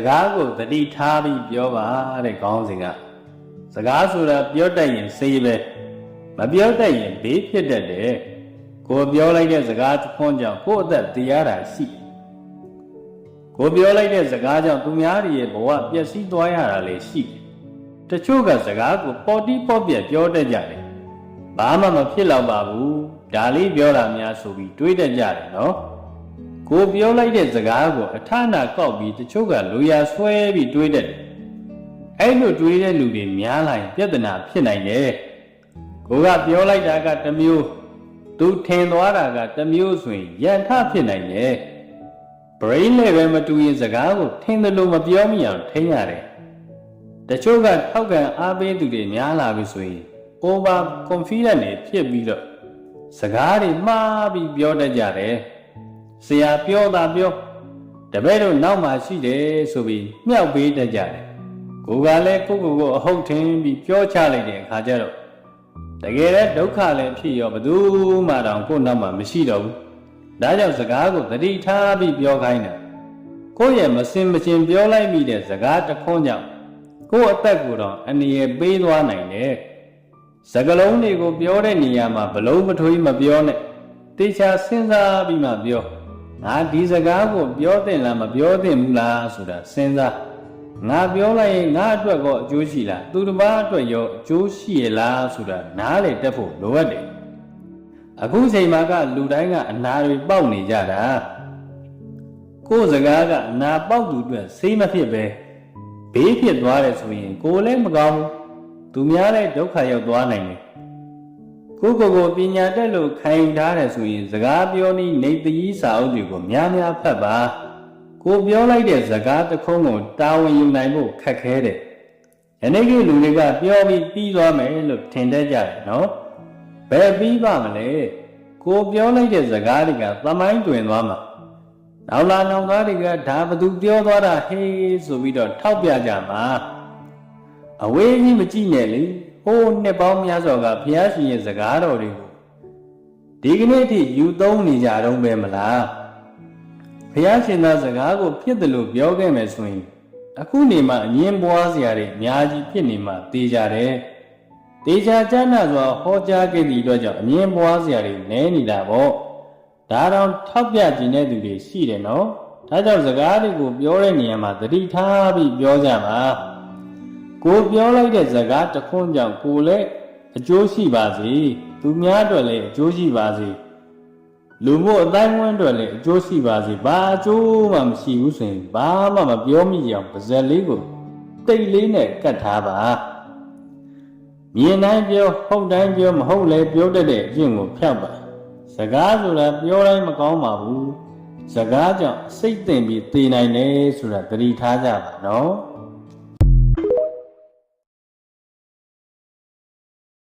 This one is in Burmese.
ကားကိုသတိထားပြီးပြောပါတဲ့ခေါင်းစဉ်ကစကားဆိုတာပြောတတ်ရင်စေးပဲမပြောတတ်ရင်ဘေးဖြစ်တတ်တယ်ကိုပြောလိုက်တဲ့စကားတစ်ခွန်းကြောင့်ကိုယ့်အသက်တရားတာရှိကိုပြောလိုက်တဲ့စကားကြောင့်သူများရဲ့ဘဝပျက်စီးသွားရတာလည်းရှိတချို့ကစကားကိုပေါ်တီးပေါ်ပြက်ပြောတတ်ကြတယ်ဘာမှမဖြစ်တော့ပါဘူးဒါလေးပြောတာများဆိုပြီးတွေးတတ်ကြတယ်နော်ကိုပြောလိုက်တဲ့စကားကိုအထနာကောက်ပြီးတချို့ကလူရဆွဲပြီးတွေးတတ်တယ်အဲ့လိုတွေးတဲ့လူတွေများလာရင်ပြဿနာဖြစ်နိုင်တယ်ကိုကပြောလိုက်တာကတစ်မျိုးသူထင်သွားတာကတစ်မျိုးဆိုရင်ရန်ထဖြစ်နိုင်တယ် brain နဲ့ပဲမတူရင်စကားကိုထင်တယ်လို့မပြောမိအောင်ထိန်းရတယ်တချို့ကထောက်ကန်အားပေးသူတွေများလာပြီဆိုရင် over confident တွေဖြစ်ပြီးတော့စကားတွေမှားပြီးပြောတတ်ကြတယ်ဆရာပြောတာပြောတပည့်တို့နောက်မှရှိတယ်ဆိုပြီးမြောက်ပေးတတ်ကြတယ်ကိုကလည်းကိုကိုအဟုတ်ထင်ပြီးပြောချလိုက်တဲ့အခါကျတော့တကယ်လည်းဒုက္ခလည်းဖြစ်ရောဘယ်သူမှတောင်ကိုနောက်မှမရှိတော့ဘူးဒါကြောင့်စကားကိုသတိထားပြီးပြောခိုင်းတယ်ကိုရဲ့မစင်မချင်းပြောလိုက်မိတဲ့စကားတစ်ခွန်းကြောင့်ကိုအသက်ကိုတော့အနေရပေးသွားနိုင်တယ်စကလုံးတွေကိုပြောတဲ့နေရာမှာဘလုံးမထွေးမပြောနဲ့တေချာစဉ်းစားပြီးမှပြောငါဒီစကားကိုပြောတင်လားမပြောတင်ဘူးလားဆိုတာစဉ်းစားငါပြောလိုက်ရင်ငါအတွက်ကောအကျိုးရှိလားသူတစ်ပါးအတွက်ရောအကျိုးရှိရလားဆိုတာနားလေတက်ဖို့လိုအပ်တယ်အခုချိန်မှာကလူတိုင်းကအနာတွေပေါက်နေကြတာကိုယ်စကားကအနာပေါက်သူအတွက်စိတ်မဖြစ်ပဲဘေးဖြစ်သွားတယ်ဆိုရင်ကိုယ်လည်းမကောင်းဘူးသူများလည်းဒုက္ခရောက်သွားနိုင်တယ်ကိုပညာတက်လို့ခိုင်ထားတယ်ဆိုရင်စကားပြောနည်းနေတကြီးစာအုပ်တွေကိုများဖတ်ပါကိုပြောလိုက်တဲ့စကားတစ်ခုံးကိုတာဝန်ယူနိုင်ဖို့ခက်ခဲတယ်ယနေ့ကလူတွေကပြောပြီးပြီးသွားမယ်လို့ထင်တတ်ကြတယ်နော်ဘယ်ပြီးပါမလဲကိုပြောလိုက်တဲ့စကားတွေကသမိုင်းတွင်သွားမှာနောက်လာနောက်သားတွေကဒါဘသူပြောသွားတာဟေးဆိုပြီးတော့ထောက်ပြကြမှာအဝေးကြီးမကြည့်နဲ့လေဟိုနှစ်ပေါင်းများစွာကဘုရားရှင်ရဲ့စကားတော်တွေကိုဒီကနေ့အထိယူသုံးနေကြတော့ပဲမလားဘုရားရှင်သားစကားကိုဖြစ်တယ်လို့ပြောခဲ့မယ်ဆိုရင်အခုနေမှအငင်းပွားစရာတွေအများကြီးဖြစ်နေမှသိကြတယ်တေချာကျမ်းစာစွာဟောကြားခဲ့သည့်အတွက်ကြောင့်အငင်းပွားစရာတွေနည်းနေတာပေါ့ဒါတော့ထောက်ပြခြင်းတဲ့သူတွေရှိတယ်နော်ဒါကြောင့်စကားတွေကိုပြောတဲ့နေရာမှာသတိထားပြီးပြောကြပါကိုပြောလိုက်တဲ့စကားတစ်ခွန်းကြောင့်ကိုလည်းအကျိုးရှိပါစေသူများအတွက်လည်းအကျိုးရှိပါစေလူမှုအတိုင်းဝန်းအတွက်လည်းအကျိုးရှိပါစေဘာအကျိုးမှမရှိဘူးဆိုရင်ဘာမှမပြောမိကြအောင်ပါဇက်လေးကိုတိတ်လေးနဲ့ကတ်ထားပါမြင်တိုင်းပြောဟုတ်တိုင်းပြောမဟုတ်လဲပြောတတ်တဲ့အကျင့်ကိုဖျောက်ပါစကားဆိုတာပြောတိုင်းမကောင်းပါဘူးစကားကြောင့်စိတ်သိမ့်ပြီးသေနိုင်တယ်ဆိုတာသတိထားကြပါနော်